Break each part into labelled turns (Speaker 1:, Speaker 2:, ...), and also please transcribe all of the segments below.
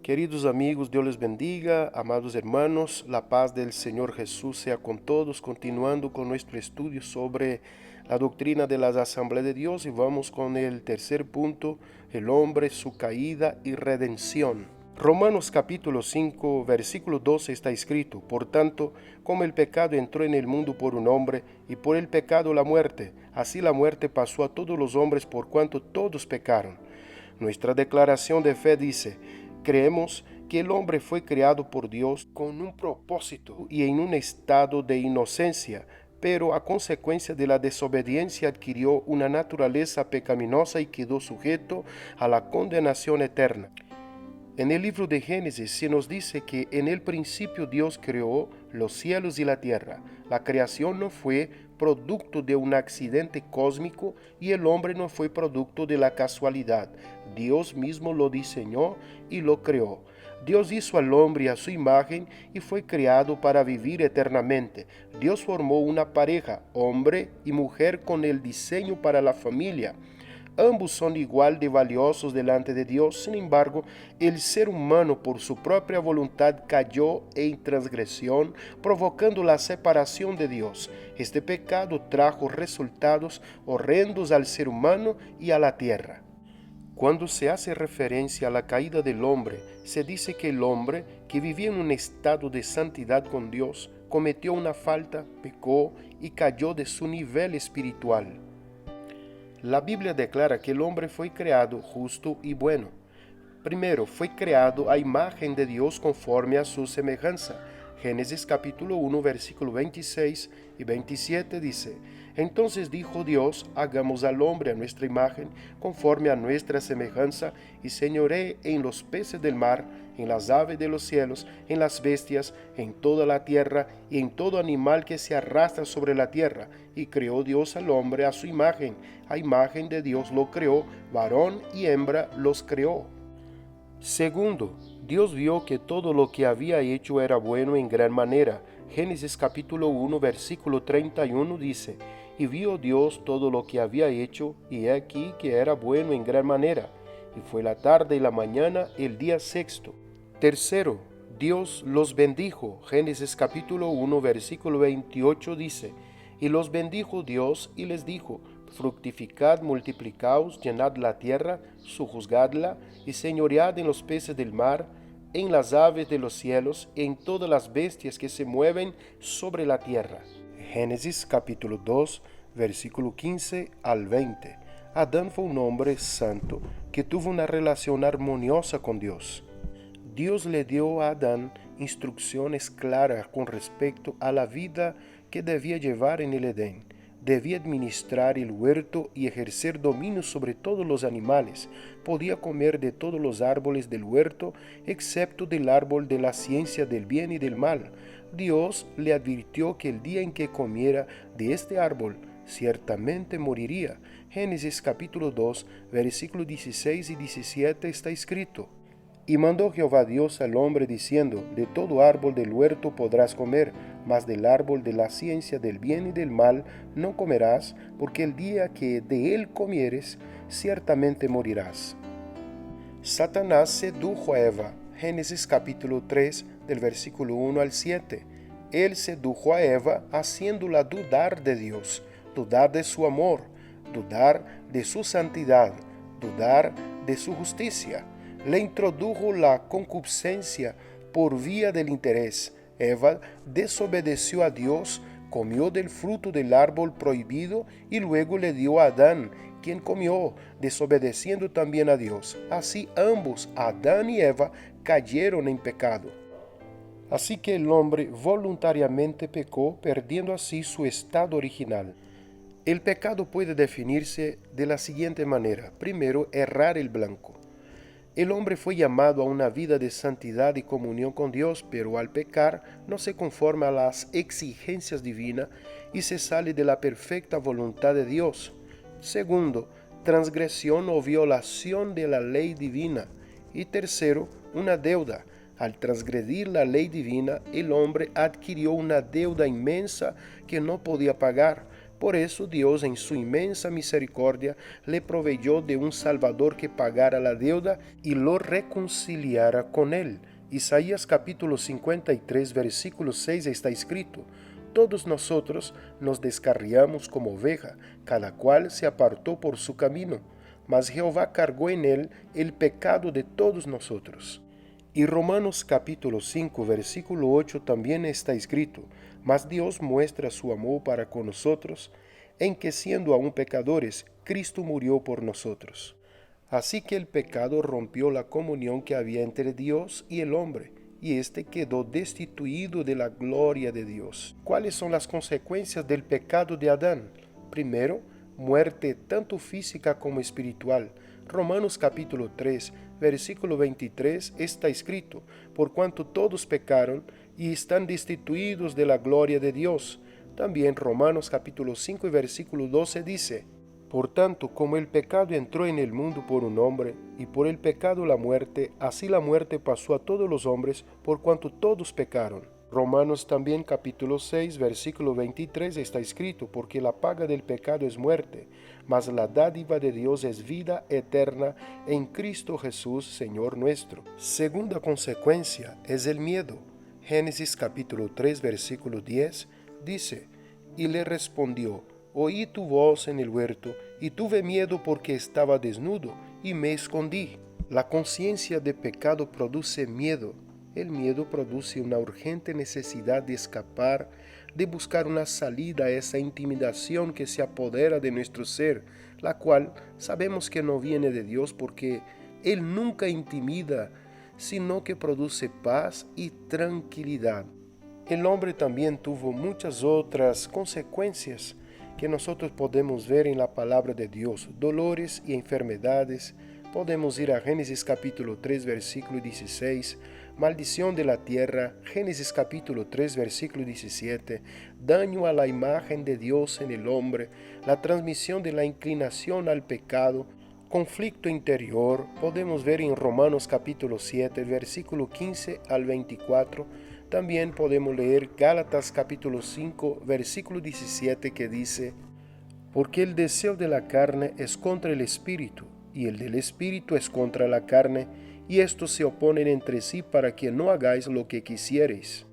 Speaker 1: Queridos amigos, Dios les bendiga, amados hermanos, la paz del Señor Jesús sea con todos, continuando con nuestro estudio sobre la doctrina de las Asambleas de Dios y vamos con el tercer punto, el hombre, su caída y redención. Romanos capítulo 5, versículo 12 está escrito, por tanto, como el pecado entró en el mundo por un hombre y por el pecado la muerte, así la muerte pasó a todos los hombres por cuanto todos pecaron. Nuestra declaración de fe dice, creemos que el hombre fue creado por Dios con un propósito y en un estado de inocencia, pero a consecuencia de la desobediencia adquirió una naturaleza pecaminosa y quedó sujeto a la condenación eterna. En el libro de Génesis se nos dice que en el principio Dios creó los cielos y la tierra. La creación no fue producto de un accidente cósmico y el hombre no fue producto de la casualidad. Dios mismo lo diseñó y lo creó. Dios hizo al hombre a su imagen y fue creado para vivir eternamente. Dios formó una pareja, hombre y mujer, con el diseño para la familia. Ambos son igual de valiosos delante de Dios, sin embargo, el ser humano por su propia voluntad cayó en transgresión, provocando la separación de Dios. Este pecado trajo resultados horrendos al ser humano y a la tierra. Cuando se hace referencia a la caída del hombre, se dice que el hombre, que vivía en un estado de santidad con Dios, cometió una falta, pecó y cayó de su nivel espiritual. La Biblia declara que el hombre fue creado justo y bueno. Primero, fue creado a imagen de Dios conforme a su semejanza. Génesis capítulo 1, versículo 26 y 27 dice, Entonces dijo Dios, hagamos al hombre a nuestra imagen, conforme a nuestra semejanza, y señoree en los peces del mar, en las aves de los cielos, en las bestias, en toda la tierra, y en todo animal que se arrastra sobre la tierra. Y creó Dios al hombre a su imagen, a imagen de Dios lo creó, varón y hembra los creó. Segundo, Dios vio que todo lo que había hecho era bueno en gran manera. Génesis capítulo 1, versículo 31 dice, Y vio Dios todo lo que había hecho, y he aquí que era bueno en gran manera. Y fue la tarde y la mañana el día sexto. Tercero, Dios los bendijo. Génesis capítulo 1, versículo 28 dice, Y los bendijo Dios y les dijo, Fructificad, multiplicaos, llenad la tierra, sojuzgadla, y señoread en los peces del mar, en las aves de los cielos, en todas las bestias que se mueven sobre la tierra. Génesis capítulo 2, versículo 15 al 20. Adán fue un hombre santo que tuvo una relación armoniosa con Dios. Dios le dio a Adán instrucciones claras con respecto a la vida que debía llevar en el Edén. Debía administrar el huerto y ejercer dominio sobre todos los animales. Podía comer de todos los árboles del huerto, excepto del árbol de la ciencia del bien y del mal. Dios le advirtió que el día en que comiera de este árbol, ciertamente moriría. Génesis capítulo 2, versículos 16 y 17 está escrito. Y mandó Jehová Dios al hombre diciendo, De todo árbol del huerto podrás comer, mas del árbol de la ciencia del bien y del mal no comerás, porque el día que de él comieres, ciertamente morirás. Satanás sedujo a Eva. Génesis capítulo 3, del versículo 1 al 7. Él sedujo a Eva haciéndola dudar de Dios, dudar de su amor, dudar de su santidad, dudar de su justicia. Le introdujo la concupiscencia por vía del interés. Eva desobedeció a Dios, comió del fruto del árbol prohibido y luego le dio a Adán, quien comió, desobedeciendo también a Dios. Así ambos, Adán y Eva, cayeron en pecado. Así que el hombre voluntariamente pecó, perdiendo así su estado original. El pecado puede definirse de la siguiente manera. Primero, errar el blanco. El hombre fue llamado a una vida de santidad y comunión con Dios, pero al pecar no se conforma a las exigencias divinas y se sale de la perfecta voluntad de Dios. Segundo, transgresión o violación de la ley divina. Y tercero, una deuda. Al transgredir la ley divina, el hombre adquirió una deuda inmensa que no podía pagar. Por eso Dios en su inmensa misericordia le proveyó de un Salvador que pagara la deuda y lo reconciliara con él. Isaías capítulo 53 versículo 6 está escrito: todos nosotros nos descarriamos como oveja, cada cual se apartó por su camino, mas Jehová cargó en él el pecado de todos nosotros. Y Romanos capítulo 5 versículo 8 también está escrito: mas Dios muestra su amor para con nosotros, en que siendo aún pecadores, Cristo murió por nosotros. Así que el pecado rompió la comunión que había entre Dios y el hombre, y éste quedó destituido de la gloria de Dios. ¿Cuáles son las consecuencias del pecado de Adán? Primero, muerte tanto física como espiritual. Romanos capítulo 3, versículo 23 está escrito: por cuanto todos pecaron y están destituidos de la gloria de Dios. También Romanos capítulo 5 y versículo 12 dice: por tanto, como el pecado entró en el mundo por un hombre, y por el pecado la muerte, así la muerte pasó a todos los hombres, por cuanto todos pecaron. Romanos también capítulo 6, versículo 23 está escrito: porque la paga del pecado es muerte, mas la dádiva de Dios es vida eterna en Cristo Jesús, Señor nuestro. Segunda consecuencia es el miedo. Génesis capítulo 3, versículo 10 dice: y le respondió: oí tu voz en el huerto, y tuve miedo porque estaba desnudo, y me escondí. La conciencia de pecado produce miedo. El miedo produce una urgente necesidad de escapar, de buscar una salida a esa intimidación que se apodera de nuestro ser, la cual sabemos que no viene de Dios porque Él nunca intimida, sino que produce paz y tranquilidad. El hombre también tuvo muchas otras consecuencias que nosotros podemos ver en la palabra de Dios: dolores y enfermedades. Podemos ir a Génesis capítulo 3 versículo 16, maldición de la tierra, Génesis capítulo 3 versículo 17, daño a la imagen de Dios en el hombre, la transmisión de la inclinación al pecado, conflicto interior. Podemos ver en Romanos capítulo 7 versículo 15 al 24. También podemos leer Gálatas capítulo 5 versículo 17 que dice: porque el deseo de la carne es contra el espíritu, y el del espíritu es contra la carne, y estos se oponen entre sí para que no hagáis lo que quisiereis.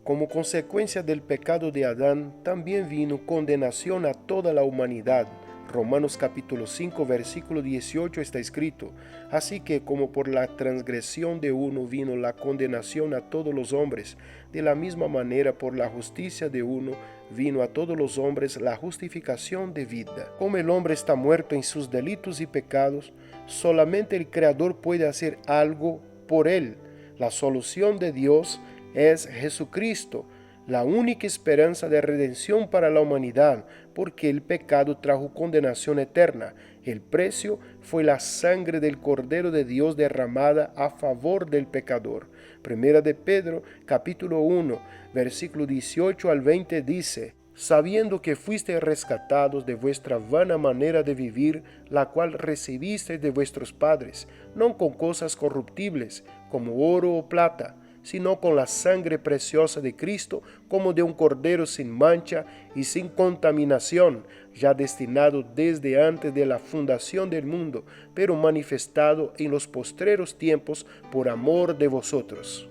Speaker 1: Como consecuencia del pecado de Adán, también vino condenación a toda la humanidad. Romanos capítulo 5 versículo 18 está escrito: así que como por la transgresión de uno vino la condenación a todos los hombres, de la misma manera por la justicia de uno vino a todos los hombres la justificación de vida. Como el hombre está muerto en sus delitos y pecados, solamente el Creador puede hacer algo por él. La solución de Dios es Jesucristo, la única esperanza de redención para la humanidad, porque el pecado trajo condenación eterna. El precio fue la sangre del Cordero de Dios derramada a favor del pecador. Primera de Pedro, capítulo 1, versículo 18 al 20 dice: sabiendo que fuisteis rescatados de vuestra vana manera de vivir, la cual recibisteis de vuestros padres, no con cosas corruptibles, como oro o plata, sino con la sangre preciosa de Cristo, como de un cordero sin mancha y sin contaminación, ya destinado desde antes de la fundación del mundo, pero manifestado en los postreros tiempos por amor de vosotros.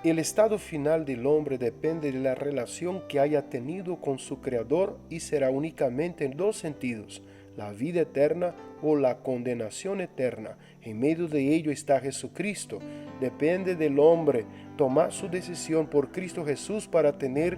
Speaker 1: El estado final del hombre depende de la relación que haya tenido con su Creador y será únicamente en dos sentidos: la vida eterna o la condenación eterna. En medio de ello está Jesucristo. Depende del hombre tomar su decisión por Cristo Jesús para tener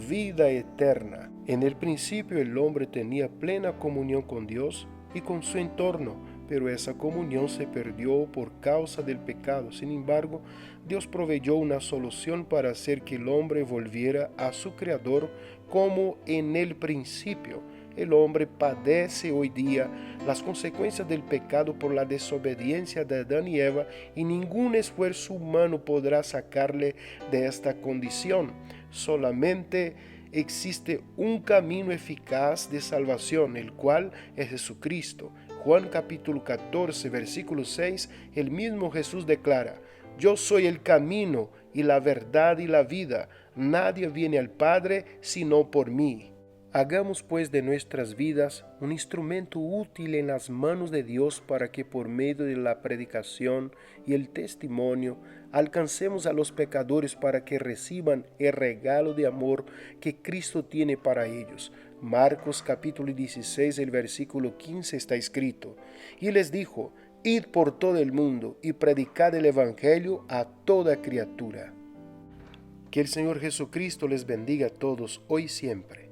Speaker 1: vida eterna. En el principio el hombre tenía plena comunión con Dios y con su entorno, pero esa comunión se perdió por causa del pecado. Sin embargo, Dios proveyó una solución para hacer que el hombre volviera a su Creador como en el principio. El hombre padece hoy día las consecuencias del pecado por la desobediencia de Adán y Eva, y ningún esfuerzo humano podrá sacarle de esta condición. Solamente existe un camino eficaz de salvación, el cual es Jesucristo. Juan capítulo 14, versículo 6, el mismo Jesús declara: yo soy el camino y la verdad y la vida. Nadie viene al Padre sino por mí. Hagamos pues de nuestras vidas un instrumento útil en las manos de Dios para que por medio de la predicación y el testimonio alcancemos a los pecadores para que reciban el regalo de amor que Cristo tiene para ellos. Marcos capítulo 16, el versículo 15 está escrito: y les dijo: id por todo el mundo y predicad el evangelio a toda criatura. Que el Señor Jesucristo les bendiga a todos hoy y siempre.